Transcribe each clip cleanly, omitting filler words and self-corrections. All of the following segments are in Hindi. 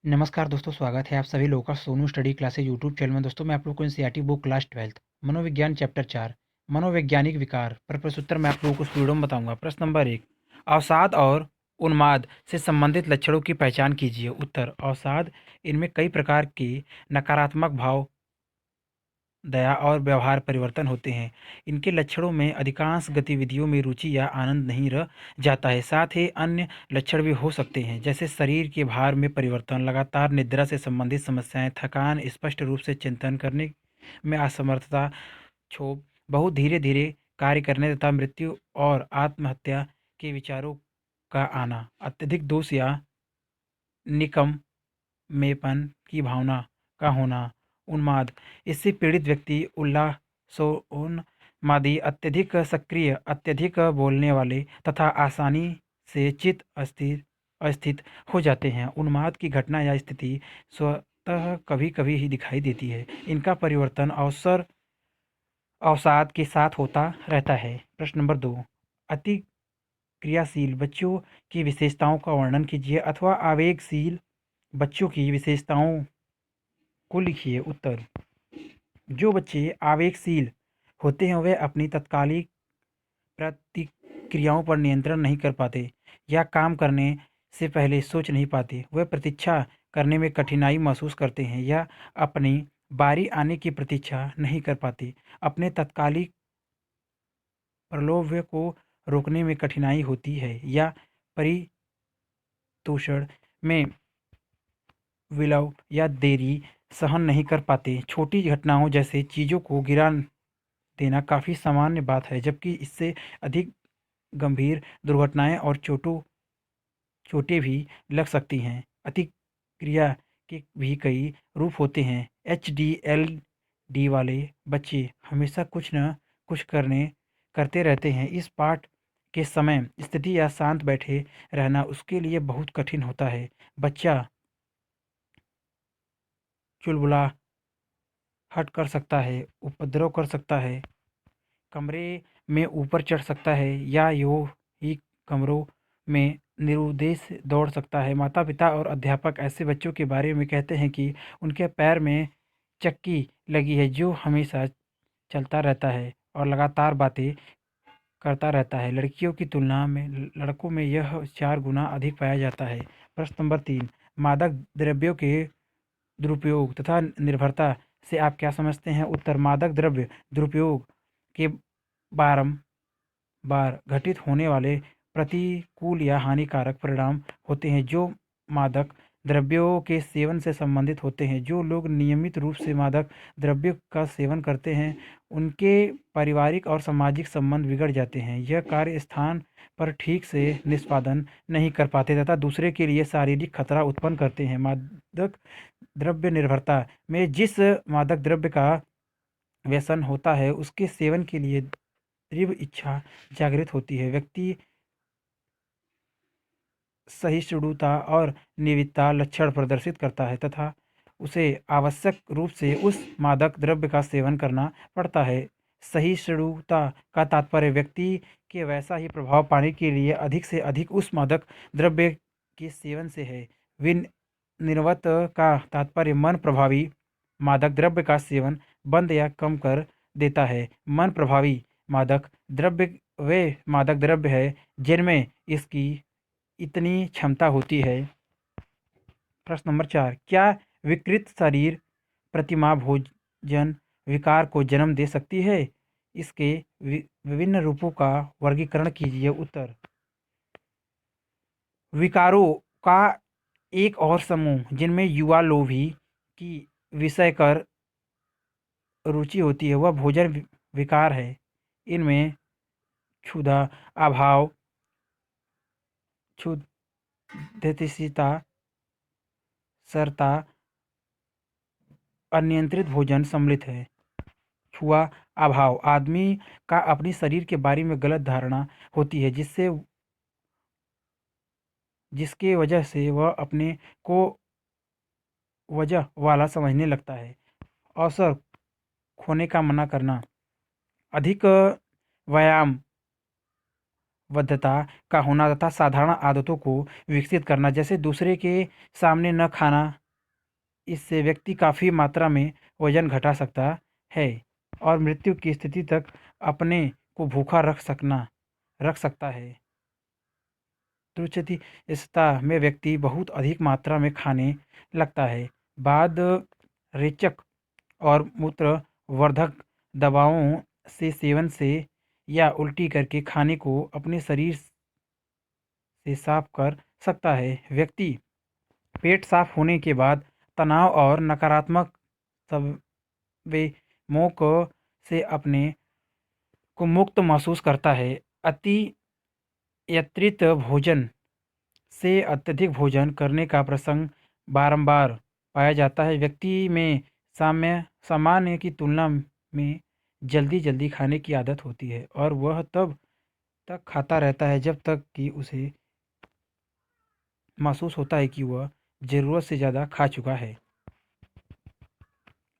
नमस्कार दोस्तों, स्वागत है आप सभी लोगों का Sonu study classes YouTube channel में। दोस्तों मैं आप लोगों को एनसीईआरटी बुक क्लास 12 मनोविज्ञान चैप्टर 4 मनोवैज्ञानिक विकार पर प्रश्नोत्तर मैं आप लोगों को इस वीडियो में बताऊंगा। प्रश्न नंबर 1, अवसाद और उन्माद से संबंधित लक्षणों की पहचान कीजिए। उत्तर, अवसाद, इनमें कई प्रकार के नकारात्मक भाव, दया और व्यवहार परिवर्तन होते हैं। इनके लक्षणों में अधिकांश गतिविधियों में रुचि या आनंद नहीं रह जाता है। साथ ही अन्य लक्षण भी हो सकते हैं, जैसे शरीर के भार में परिवर्तन, लगातार निद्रा से संबंधित समस्याएं, थकान, स्पष्ट रूप से चिंतन करने में असमर्थता, क्षोभ, बहुत धीरे धीरे कार्य करने तथा मृत्यु और आत्महत्या के विचारों का आना, अत्यधिक दोष या निकम्मेपन की भावना का होना। उन्माद, इससे पीड़ित व्यक्ति उल्लासोन्मादी, अत्यधिक सक्रिय, अत्यधिक बोलने वाले तथा आसानी से चित्त अस्थिर अस्थित हो जाते हैं। उन्माद की घटना या स्थिति स्वतः कभी कभी ही दिखाई देती है। इनका परिवर्तन अवसाद के साथ होता रहता है। प्रश्न नंबर 2, अति क्रियाशील बच्चों की विशेषताओं का वर्णन कीजिए अथवा आवेगशील बच्चों की विशेषताओं को लिखिए। उत्तर, जो बच्चे आवेगशील होते हैं वे अपनी तत्कालिक प्रतिक्रियाओं पर नियंत्रण नहीं कर पाते या काम करने से पहले सोच नहीं पाते। वे प्रतीक्षा करने में कठिनाई महसूस करते हैं या अपनी बारी आने की प्रतीक्षा नहीं कर पाते। अपने तत्कालिक प्रलोभन को रोकने में कठिनाई होती है या परितोषण में विलंब या देरी सहन नहीं कर पाते। छोटी घटनाओं जैसे चीज़ों को गिरा देना काफ़ी सामान्य बात है, जबकि इससे अधिक गंभीर दुर्घटनाएं और चोटें भी लग सकती हैं। अतिक्रिया के भी कई रूप होते हैं। एचडीएलडी वाले बच्चे हमेशा कुछ न कुछ करते रहते हैं। इस पाठ के समय स्थिति या शांत बैठे रहना उसके लिए बहुत कठिन होता है। बच्चा चुलबुला हट कर सकता है, उपद्रव कर सकता है, कमरे में ऊपर चढ़ सकता है या यूं ही कमरों में निरुद्देश दौड़ सकता है। माता-पिता और अध्यापक ऐसे बच्चों के बारे में कहते हैं कि उनके पैर में चक्की लगी है, जो हमेशा चलता रहता है और लगातार बातें करता रहता है। लड़कियों की तुलना में लड़कों में यह 4 गुना अधिक पाया जाता है। प्रश्न नंबर 3, मादक द्रव्यों के दुरुपयोग तथा निर्भरता से आप क्या समझते हैं? उत्तर, मादक द्रव्य दुरुपयोग के बार घटित होने वाले प्रतिकूल या हानिकारक परिणाम होते हैं जो मादक द्रव्यों के सेवन से संबंधित होते हैं। जो लोग नियमित रूप से मादक द्रव्यों का सेवन करते हैं उनके पारिवारिक और सामाजिक संबंध बिगड़ जाते हैं। यह कार्य स्थान पर ठीक से निष्पादन नहीं कर पाते तथा दूसरे के लिए शारीरिक खतरा उत्पन्न करते हैं। मादक द्रव्य निर्भरता में जिस मादक द्रव्य का व्यसन होता है उसके सेवन के लिए तीव्र इच्छा जागृत होती है। व्यक्ति सहिष्णुता और निविदता लक्षण प्रदर्शित करता है तथा उसे आवश्यक रूप से उस मादक द्रव्य का सेवन करना पड़ता है। सहिष्णुता का तात्पर्य व्यक्ति के वैसा ही प्रभाव पाने के लिए अधिक से अधिक उस मादक द्रव्य के सेवन से है। विनिर्वत का तात्पर्य मन प्रभावी मादक द्रव्य का सेवन बंद या कम कर देता है। मन प्रभावी मादक द्रव्य वे मादक द्रव्य है जिनमें इसकी इतनी क्षमता होती है। प्रश्न नंबर 4, क्या विकृत शरीर प्रतिमा भोजन विकार को जन्म दे सकती है? इसके विभिन्न रूपों का वर्गीकरण कीजिए। उत्तर, विकारों का एक और समूह जिनमें युवा लोभी की विषय कर रुचि होती है वह भोजन विकार है। इनमें क्षुधा, अभाव, क्षुधेशिता, सरता, अनियंत्रित भोजन सम्मिलित है। छुआ अभाव, आदमी का अपनी शरीर के बारे में गलत धारणा होती है जिसके वजह से वह अपने को वजह वाला समझने लगता है। अवसर खोने का मना करना, अधिक व्यायाम वध्यता का होना तथा साधारण आदतों को विकसित करना, जैसे दूसरे के सामने न खाना। इससे व्यक्ति काफ़ी मात्रा में वजन घटा सकता है और मृत्यु की स्थिति तक अपने को भूखा रख सकता है। रुचिता में व्यक्ति बहुत अधिक मात्रा में खाने लगता है। बाद रेचक और मूत्रवर्धक दवाओं से सेवन से या उल्टी करके खाने को अपने शरीर से साफ कर सकता है। व्यक्ति पेट साफ होने के बाद तनाव और नकारात्मक संवेगों से अपने को मुक्त महसूस करता है। अतियत्रित भोजन से अत्यधिक भोजन करने का प्रसंग बारंबार पाया जाता है। व्यक्ति में सामान्य की तुलना में जल्दी जल्दी खाने की आदत होती है और वह तब तक खाता रहता है जब तक कि उसे महसूस होता है कि वह ज़रूरत से ज़्यादा खा चुका है।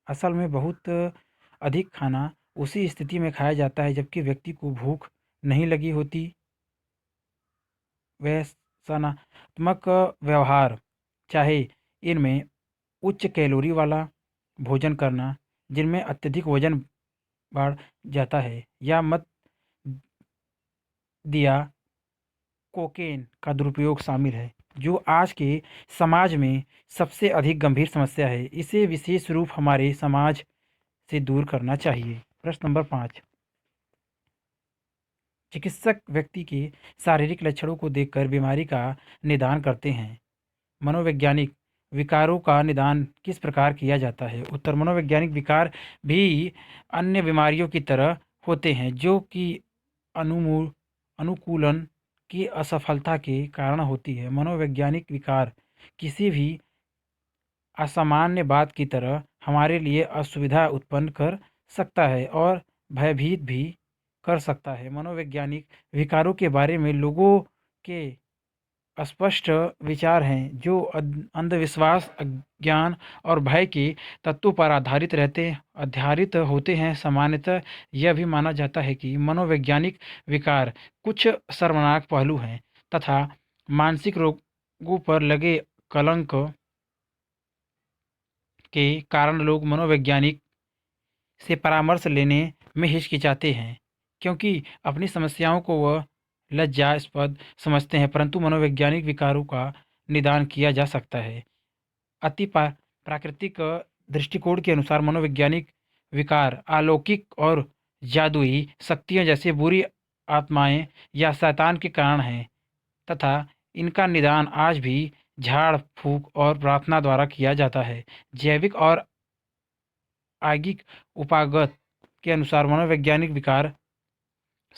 असल में बहुत अधिक खाना उसी स्थिति में खाया जाता है जबकि व्यक्ति को भूख नहीं लगी होती। व्यसनात्मक व्यवहार, चाहे इनमें उच्च कैलोरी वाला भोजन करना जिनमें अत्यधिक वजन बढ़ जाता है, या मद दिया कोकेन का दुरुपयोग शामिल है, जो आज के समाज में सबसे अधिक गंभीर समस्या है। इसे विशेष रूप हमारे समाज से दूर करना चाहिए। प्रश्न नंबर 5। चिकित्सक व्यक्ति के शारीरिक लक्षणों को देखकर बीमारी का निदान करते हैं। मनोवैज्ञानिक विकारों का निदान किस प्रकार किया जाता है? उत्तर: मनोवैज्ञानिक विकार भी अन्य बीमारियों की तरह होते हैं जो कि अनुकूलन की असफलता के कारण होती है। मनोवैज्ञानिक विकार किसी भी असामान्य बात की तरह हमारे लिए असुविधा उत्पन्न कर सकता है और भयभीत भी कर सकता है। मनोवैज्ञानिक विकारों के बारे में लोगों के स्पष्ट विचार हैं जो अंधविश्वास, अज्ञान और भय के तत्वों पर आधारित होते हैं। सामान्यतः यह भी माना जाता है कि मनोवैज्ञानिक विकार कुछ शर्मनाक पहलू हैं तथा मानसिक रोगों पर लगे कलंक के कारण लोग मनोवैज्ञानिक से परामर्श लेने में हिचकिचाते हैं क्योंकि अपनी समस्याओं को वह लज्जास्पद समझते हैं। परंतु मनोवैज्ञानिक विकारों का निदान किया जा सकता है। प्राकृतिक दृष्टिकोण के अनुसार मनोवैज्ञानिक विकार अलौकिक और जादुई शक्तियाँ जैसे बुरी आत्माएं या शैतान के कारण हैं तथा इनका निदान आज भी झाड़ फूक और प्रार्थना द्वारा किया जाता है। जैविक और आगिक उपागत के अनुसार मनोवैज्ञानिक विकार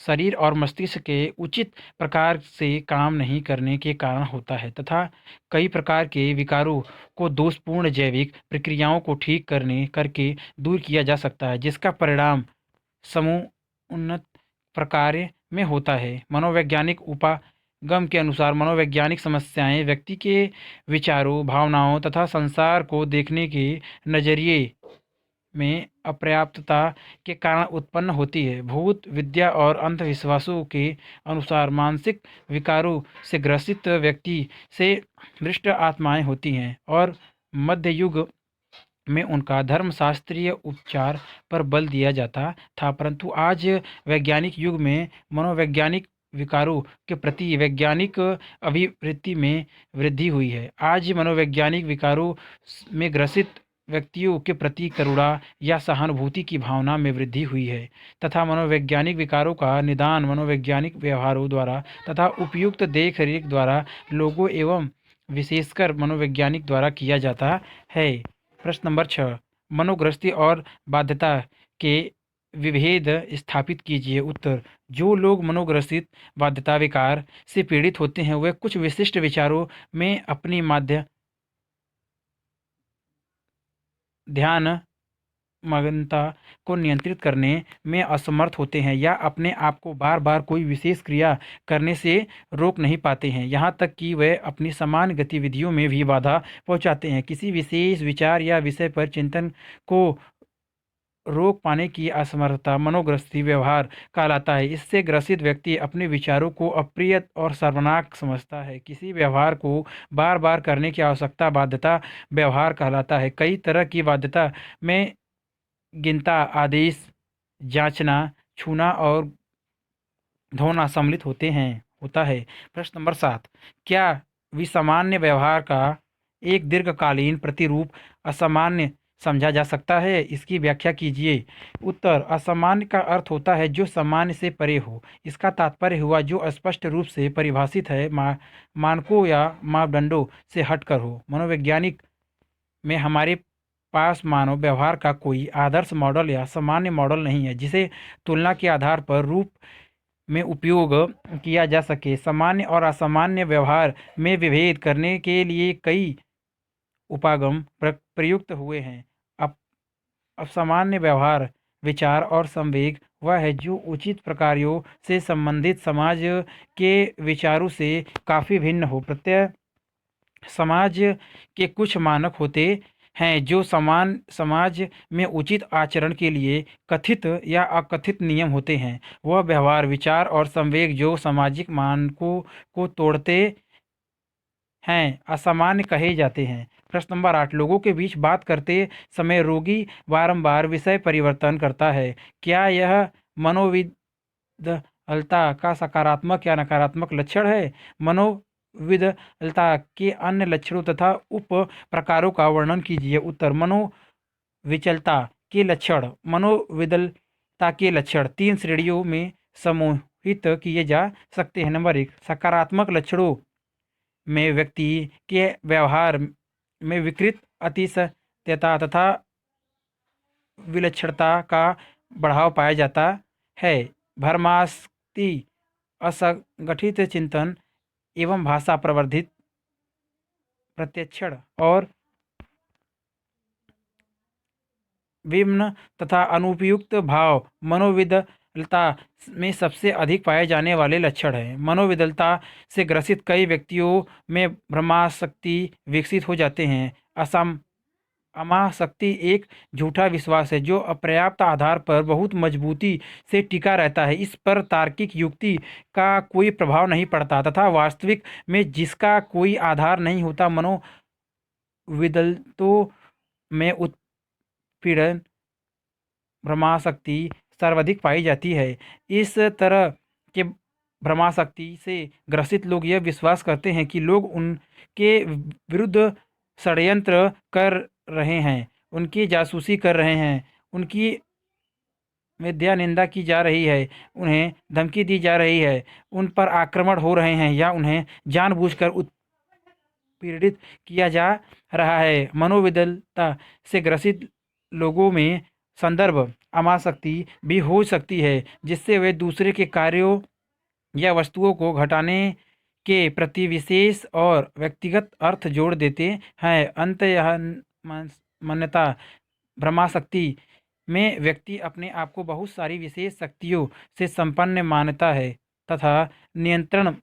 शरीर और मस्तिष्क के उचित प्रकार से काम नहीं करने के कारण होता है तथा कई प्रकार के विकारों को दोषपूर्ण जैविक प्रक्रियाओं को ठीक करके दूर किया जा सकता है, जिसका परिणाम समुन्नत प्रकार में होता है। मनोवैज्ञानिक उपागम के अनुसार मनोवैज्ञानिक समस्याएं व्यक्ति के विचारों, भावनाओं तथा संसार को देखने के नज़रिए में अपर्याप्तता के कारण उत्पन्न होती है। भूत विद्या और अंधविश्वासों के अनुसार मानसिक विकारों से ग्रसित व्यक्ति से भ्रष्ट आत्माएं होती हैं और मध्य युग में उनका धर्मशास्त्रीय उपचार पर बल दिया जाता था, परंतु आज वैज्ञानिक युग में मनोवैज्ञानिक विकारों के प्रति वैज्ञानिक अभिवृत्ति में वृद्धि हुई है। आज मनोवैज्ञानिक विकारों में ग्रसित व्यक्तियों के प्रति करुणा या सहानुभूति की भावना में वृद्धि हुई है तथा मनोवैज्ञानिक विकारों का निदान मनोवैज्ञानिक व्यवहारों द्वारा तथा उपयुक्त देख रेख द्वारा लोगों एवं विशेषकर मनोवैज्ञानिक द्वारा किया जाता है। प्रश्न नंबर 6। मनोग्रस्ती और बाध्यता के विभेद स्थापित कीजिए। उत्तर: जो लोग मनोग्रसित बाध्यता विकार से पीड़ित होते हैं वे कुछ विशिष्ट विचारों में अपनी ध्यान मग्नता को नियंत्रित करने में असमर्थ होते हैं या अपने आप को बार बार कोई विशेष क्रिया करने से रोक नहीं पाते हैं, यहाँ तक कि वे अपनी सामान्य गतिविधियों में भी बाधा पहुँचाते हैं। किसी विशेष विचार या विषय पर चिंतन को रोक पाने की असमर्थता मनोग्रस्ती व्यवहार कहलाता है। इससे ग्रसित व्यक्ति अपने विचारों को अप्रिय और शर्मनाक समझता है। किसी व्यवहार को बार बार करने की आवश्यकता बाध्यता व्यवहार कहलाता है। कई तरह की बाध्यता में गिनता, आदेश, जांचना, छूना और धोना सम्मिलित होता है। प्रश्न नंबर 7, क्या विसामान्य व्यवहार का एक दीर्घकालीन प्रतिरूप असामान्य समझा जा सकता है? इसकी व्याख्या कीजिए। उत्तर: असामान्य का अर्थ होता है जो सामान्य से परे हो। इसका तात्पर्य हुआ जो स्पष्ट रूप से परिभाषित है, मानकों या मापदंडों से हटकर हो। मनोवैज्ञानिक में हमारे पास मानव व्यवहार का कोई आदर्श मॉडल या सामान्य मॉडल नहीं है जिसे तुलना के आधार पर रूप में उपयोग किया जा सके। सामान्य और असामान्य व्यवहार में विभेद करने के लिए कई उपागम प्रयुक्त हुए हैं। अब असामान्य व्यवहार, विचार और संवेग वह है जो उचित प्रकारों से संबंधित समाज के विचारों से काफ़ी भिन्न हो। प्रत्यय समाज के कुछ मानक होते हैं जो समान समाज में उचित आचरण के लिए कथित या अकथित नियम होते हैं। वह व्यवहार, विचार और संवेग जो सामाजिक मानकों को तोड़ते हैं असामान्य कहे जाते हैं। प्रश्न नंबर 8, लोगों के बीच बात करते समय रोगी बारंबार विषय परिवर्तन करता है। क्या यह मनोविदलता का सकारात्मक या नकारात्मक लक्षण है? मनोविदलता के अन्य लक्षणों तथा उप प्रकारों का वर्णन कीजिए। उत्तर: मनोविचलता के लक्षण। मनोविदलता के लक्षण 3 श्रेणियों में समूहित किए जा सकते हैं। नंबर 1, सकारात्मक लक्षणों में व्यक्ति के व्यवहार में विकृत अतिशयता तथा विलक्षणता का बढ़ाव पाया जाता है। भरमासक्ति, असंगठित चिंतन एवं भाषा प्रवर्धित प्रत्यक्षण और विम्न तथा अनुपयुक्त भाव मनोविदलता में सबसे अधिक पाए जाने वाले लक्षण हैं। मनोविदलता से ग्रसित कई व्यक्तियों में भ्रमाशक्ति विकसित हो जाते हैं। अमाशक्ति एक झूठा विश्वास है जो अपर्याप्त आधार पर बहुत मजबूती से टिका रहता है। इस पर तार्किक युक्ति का कोई प्रभाव नहीं पड़ता तथा वास्तविक में जिसका कोई आधार नहीं होता। मनोविदलतों में उत्पीड़न भ्रमाशक्ति सर्वाधिक पाई जाती है। इस तरह के भ्रमाशक्ति से ग्रसित लोग यह विश्वास करते हैं कि लोग उनके विरुद्ध षड्यंत्र कर रहे हैं, उनकी जासूसी कर रहे हैं, उनकी मिथ्या निंदा की जा रही है, उन्हें धमकी दी जा रही है, उन पर आक्रमण हो रहे हैं या उन्हें जानबूझकर उत्पीड़ित किया जा रहा है। मनोविदलता से ग्रसित लोगों में संदर्भ अमाशक्ति भी हो सकती है जिससे वे दूसरे के कार्यों या वस्तुओं को घटाने के प्रति विशेष और व्यक्तिगत अर्थ जोड़ देते हैं। अंत यह मान्यता भ्रमाशक्ति में व्यक्ति अपने आप को बहुत सारी विशेष शक्तियों से संपन्न मानता है तथा नियंत्रण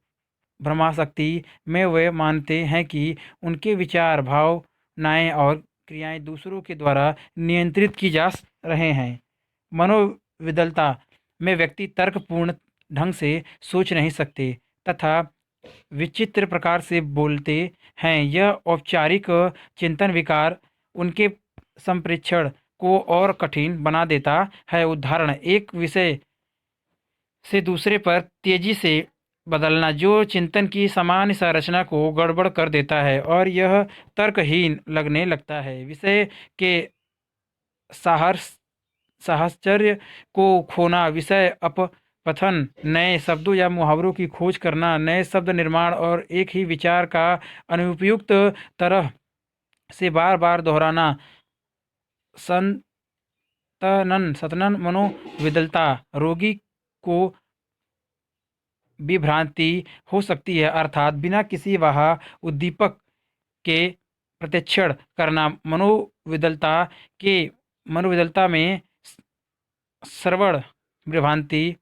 भ्रमाशक्ति में वे मानते हैं कि उनके विचार, भावनाएं और क्रियाएं दूसरों के द्वारा नियंत्रित की जा रहे हैं। मनोविदलता में व्यक्ति तर्कपूर्ण ढंग से सोच नहीं सकते तथा विचित्र प्रकार से बोलते हैं। यह औपचारिक चिंतन विकार उनके संप्रेषण को और कठिन बना देता है। उदाहरण: एक विषय से दूसरे पर तेजी से बदलना जो चिंतन की सामान्य संरचना को गड़बड़ कर देता है और यह तर्कहीन लगने लगता है। विषय के साहचर्य को खोना, विषय अपकथन, नए शब्दों या मुहावरों की खोज करना, नए शब्द निर्माण और एक ही विचार का अनुपयुक्त तरह से बार बार दोहराना, सतनन मनोविदलता रोगी को विभ्रांति हो सकती है अर्थात बिना किसी बाह्य उद्दीपक के प्रत्यक्षण करना। मनोविदलता में श्रवण भ्रांति,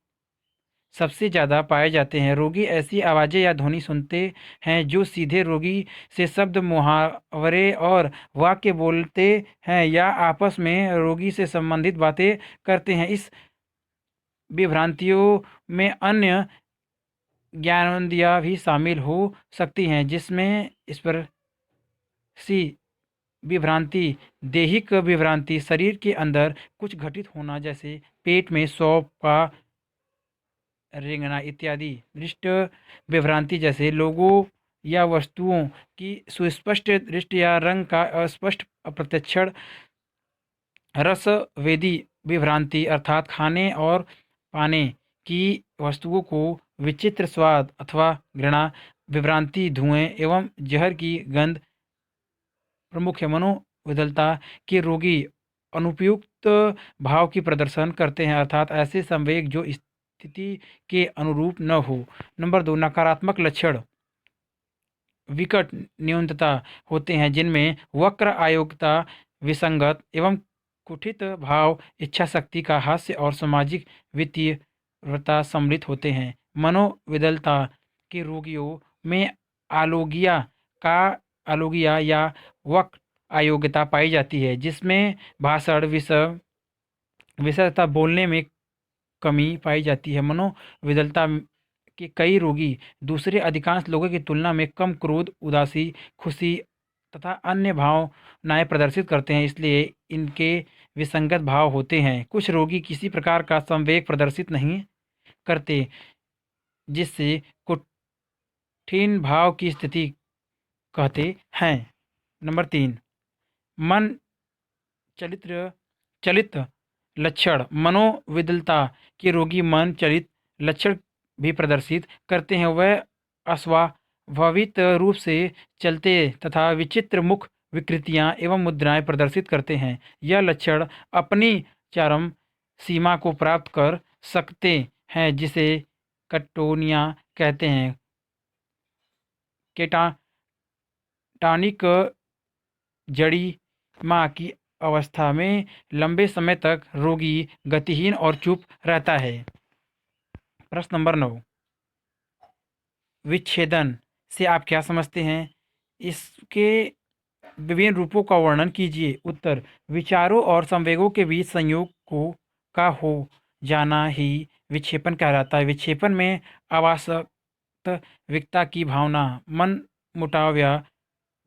सबसे ज़्यादा पाए जाते हैं। रोगी ऐसी आवाज़ें या ध्वनि सुनते हैं जो सीधे रोगी से शब्द, मुहावरे और वाक्य बोलते हैं या आपस में रोगी से संबंधित बातें करते हैं। इस विभ्रांतियों में अन्य ज्ञानेंद्रियाँ भी शामिल हो सकती हैं, जिसमें स्पर्शी विभ्रांति, दैहिक विभ्रांति, शरीर के अंदर कुछ घटित होना जैसे पेट में सौंफ का रेंगना इत्यादि। दृष्ट विभ्रांति जैसे लोगों या वस्तुओं की सुस्पष्ट दृष्टि या रंग का अस्पष्ट अप्रत्यक्षण। रसवेदी विभ्रांति अर्थात खाने और पाने की वस्तुओं को विचित्र स्वाद अथवा घृणा। विभ्रांति धुएं एवं जहर की गंध प्रमुख है। मनोविकलता के रोगी अनुपयुक्त भाव की प्रदर्शन करते हैं अर्थात ऐसे संवेग जो स्थिति के अनुरूप न हो। नंबर 2, नकारात्मक लक्षण विकट न्यूनता होते हैं, जिनमें वक्र, अयोग्यता, विसंगत एवं कुठित भाव, इच्छा शक्ति का हास्य और सामाजिक वितीव्रता सम्मिलित होते हैं। मनोविकलता के रोगियों में आलोगिया का आलोगिया या वक्र अयोग्यता पाई जाती है, जिसमें भाषण, विषय तथा बोलने में कमी पाई जाती है। मनोविकलता के कई रोगी दूसरे अधिकांश लोगों की तुलना में कम क्रोध, उदासी, खुशी तथा अन्य भावनाएं प्रदर्शित करते हैं, इसलिए इनके विसंगत भाव होते हैं। कुछ रोगी किसी प्रकार का संवेग प्रदर्शित नहीं करते, जिससे कठिन भाव की स्थिति कहते हैं। नंबर 3, मन चलित्र चलित लक्षण। मनोविकलता के रोगी मन चलित लक्षण भी प्रदर्शित करते हैं। वह अस्वाभाविक रूप से चलते तथा विचित्र मुख विकृतियां एवं मुद्राएं प्रदर्शित करते हैं। यह लक्षण अपनी चरम सीमा को प्राप्त कर सकते हैं, जिसे कटोनिया कहते हैं। केटाटॉनिक जड़िमा की अवस्था में लंबे समय तक रोगी गतिहीन और चुप रहता है। प्रश्न नंबर 9, विच्छेदन से आप क्या समझते हैं? इसके विभिन्न रूपों का वर्णन कीजिए। उत्तर, विचारों और संवेगों के बीच संयोग को का हो जाना ही विक्षेपण कहलाता है। विक्षेपण में अवास्तविकता की भावना, मन मुटाव या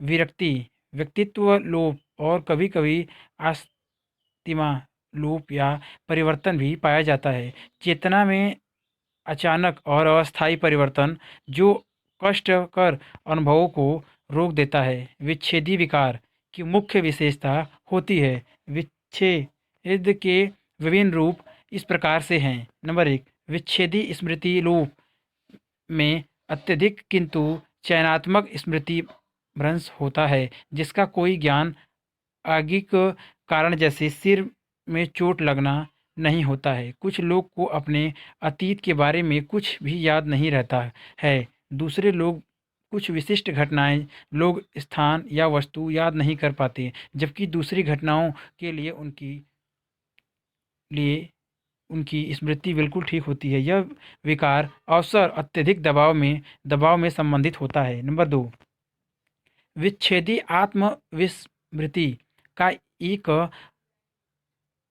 विरक्ति, व्यक्तित्व लोप और कभी-कभी आस्तिमा लोप या परिवर्तन भी पाया जाता है। चेतना में अचानक और अस्थायी परिवर्तन जो कष्टकर अनुभवों को रोक देता है। विच्छेदी विकार की मुख्य विशेषता होती है। विच्छेद के विभिन्न रूप इस प्रकार से हैं। नंबर 1, विच्छेदी स्मृति लोप में अत्यधिक किंतु चयनात्मक स्मृति भ्रंश होता है, जिसका कोई ज्ञान आगिक कारण जैसे सिर में चोट लगना नहीं होता है। कुछ लोग को अपने अतीत के बारे में कुछ भी याद नहीं रहता है। दूसरे लोग कुछ विशिष्ट घटनाएं, लोग, स्थान या वस्तु याद नहीं कर पाते, जबकि दूसरी घटनाओं के लिए उनकी स्मृति बिल्कुल ठीक होती है। यह विकार अवसर अत्यधिक दबाव में संबंधित होता है। नंबर 2, विच्छेदी आत्मविस्मृति का एक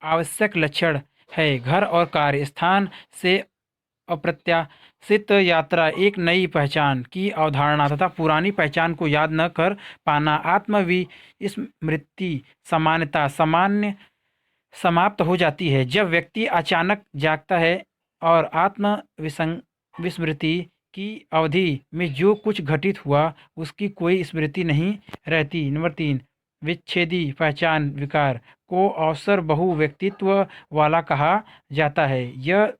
आवश्यक लक्षण है घर और कार्य स्थान से अप्रत्याशित यात्रा, एक नई पहचान की अवधारणा तथा पुरानी पहचान को याद न कर पाना। आत्मविस्मृति सामान्य समाप्त हो जाती है जब व्यक्ति अचानक जागता है और विस्मृति की अवधि में जो कुछ घटित हुआ उसकी कोई स्मृति नहीं रहती। नंबर 3, विच्छेदी पहचान विकार को अवसर बहु व्यक्तित्व वाला कहा जाता है। यह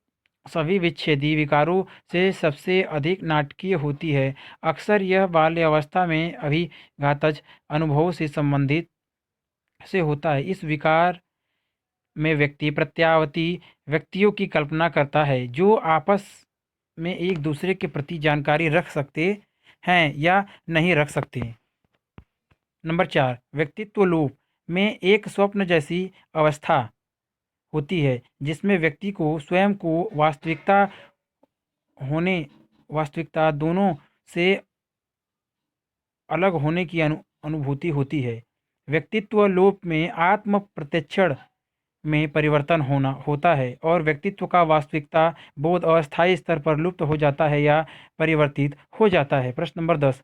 सभी विच्छेदी विकारों से सबसे अधिक नाटकीय होती है। अक्सर यह बाल्यावस्था में अभिघातज अनुभवों से संबंधित से होता है। इस विकार में व्यक्ति प्रत्यावर्ती व्यक्तियों की कल्पना करता है जो आपस में एक दूसरे के प्रति जानकारी रख सकते हैं या नहीं रख सकते। नंबर 4, व्यक्तित्व लोप में एक स्वप्न जैसी अवस्था होती है जिसमें व्यक्ति को स्वयं को वास्तविकता होने वास्तविकता दोनों से अलग होने की अनुभूति होती है। व्यक्तित्व लोप में आत्म प्रत्यक्षण में परिवर्तन होना होता है और व्यक्तित्व का वास्तविकता बोध अस्थायी स्तर पर लुप्त हो जाता है या परिवर्तित हो जाता है। प्रश्न नंबर 10,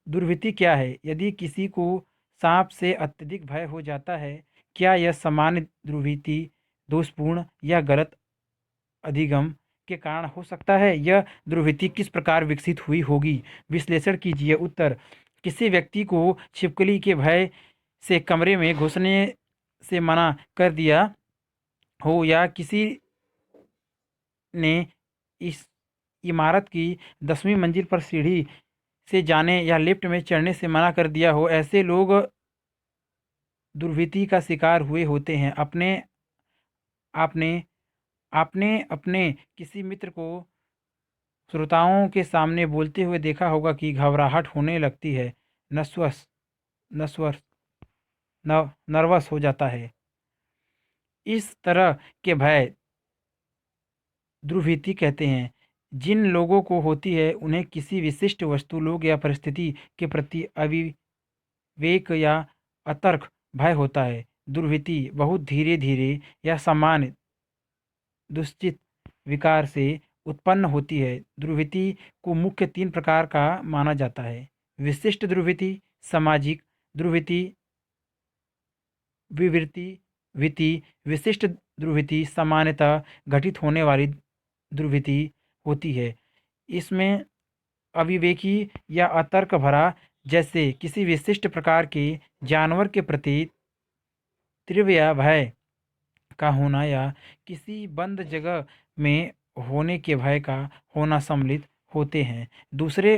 दुर्वृत्ति क्या है? यदि किसी को सांप से अत्यधिक भय हो जाता है, क्या यह सामान्य दुर्वृत्ति, दोषपूर्ण या गलत अधिगम के कारण हो सकता है? यह दुर्वृत्ति किस प्रकार विकसित हुई होगी? विश्लेषण कीजिए। उत्तर: किसी व्यक्ति को छिपकली के भय से कमरे में घुसने से मना कर दिया हो या किसी ने इस इमारत की 10वीं मंजिल पर सीढ़ी से जाने या लिफ्ट में चढ़ने से मना कर दिया हो, ऐसे लोग दुर्वृत्ति का शिकार हुए होते हैं। आपने आपने अपने किसी मित्र को श्रोताओं के सामने बोलते हुए देखा होगा कि घबराहट होने लगती है, नस्वस नस्वर नर्वस हो जाता है। इस तरह के भय दुर्वृत्ति कहते हैं। जिन लोगों को होती है उन्हें किसी विशिष्ट वस्तु, लोग या परिस्थिति के प्रति अविवेक या अतर्क भय होता है। दुर्वृत्ति बहुत धीरे धीरे या सामान्य दुश्चित विकार से उत्पन्न होती है। दुर्वृत्ति को मुख्य 3 प्रकार का माना जाता है: विशिष्ट दुर्वृत्ति, सामाजिक दुर्वृत्ति, विवृत्ति वृत्ति। विशिष्ट दुर्वृत्ति सामान्यतः घटित होने वाली दुर्वृत्ति होती है। इसमें अविवेकी या अतर्क भरा, जैसे किसी विशिष्ट प्रकार के जानवर के प्रति तीव्र या भय का होना या किसी बंद जगह में होने के भय का होना सम्मिलित होते हैं। दूसरे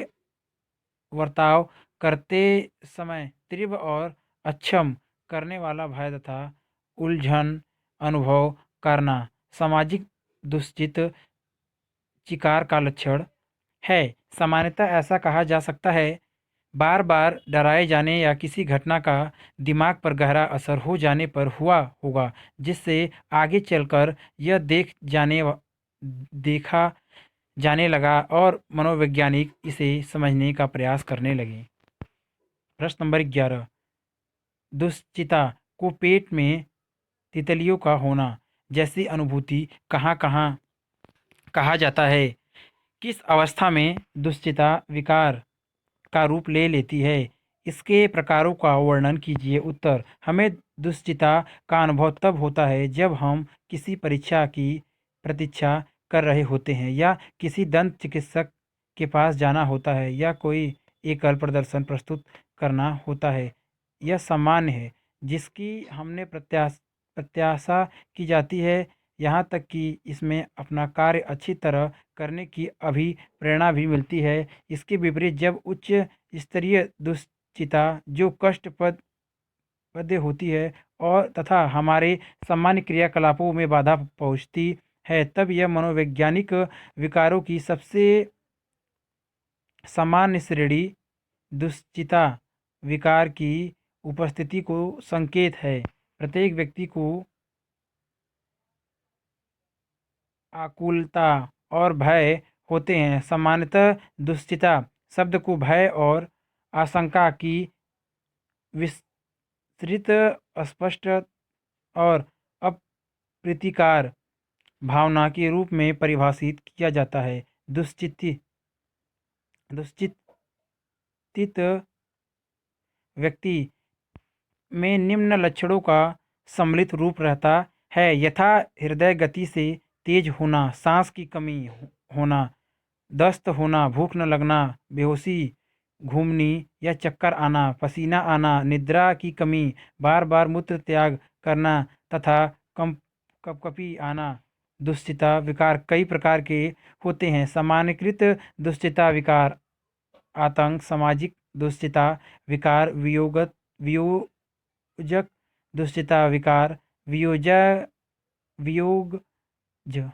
बर्ताव करते समय तीव्र और अक्षम करने वाला भय तथा उलझन अनुभव करना सामाजिक दुश्चित चिकार का लक्षण है। सामान्यतः ऐसा कहा जा सकता है, बार बार डराए जाने या किसी घटना का दिमाग पर गहरा असर हो जाने पर हुआ होगा, जिससे आगे चलकर यह देखा जाने लगा और मनोवैज्ञानिक इसे समझने का प्रयास करने लगे। प्रश्न नंबर 11, दुश्चिता को पेट में तितलियों का होना जैसी अनुभूति कहाँ कहाँ कहा जाता है? किस अवस्था में दुश्चिता विकार का रूप ले लेती है? इसके प्रकारों का वर्णन कीजिए। उत्तर: हमें दुश्चिता का अनुभव तब होता है जब हम किसी परीक्षा की प्रतीक्षा कर रहे होते हैं या किसी दंत चिकित्सक के पास जाना होता है या कोई एकल प्रदर्शन प्रस्तुत करना होता है। यह सामान्य है, जिसकी हमने प्रत्याशा की जाती है, यहाँ तक कि इसमें अपना कार्य अच्छी तरह करने की अभिप्रेरणा भी मिलती है। इसके विपरीत जब उच्च स्तरीय दुश्चिता जो कष्टप्रद होती है और तथा हमारे सामान्य क्रियाकलापों में बाधा पहुंचती है, तब यह मनोवैज्ञानिक विकारों की सबसे सामान्य श्रेणी दुश्चिता विकार की उपस्थिति को संकेत है। प्रत्येक व्यक्ति को आकुलता और भय होते हैं। सामान्यतः दुश्चिता शब्द को भय और आशंका की विस्तृत, स्पष्ट और अप्रीतिकर भावना के रूप में परिभाषित किया जाता है। दुश्चिंतित व्यक्ति में निम्न लक्षणों का सम्मिलित रूप रहता है: यथा हृदय गति से तेज होना, सांस की कमी होना, दस्त होना, भूख न लगना, बेहोशी, घूमनी या चक्कर आना, पसीना आना, निद्रा की कमी, बार बार मूत्र त्याग करना तथा कपकपी आना। दुश्चिता विकार कई प्रकार के होते हैं। सामान्यकृत दुश्चिता विकार, आतंक, सामाजिक दुश्चिता विकार, वियोजक दुश्चिता विकार, वियोगज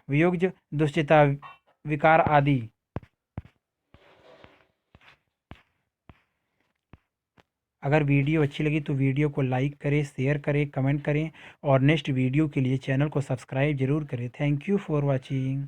वियोगज दुश्चिता विकार आदि। अगर वीडियो अच्छी लगी तो वीडियो को लाइक करें, शेयर करें, कमेंट करें और नेक्स्ट वीडियो के लिए चैनल को सब्सक्राइब जरूर करें। Thank you for watching.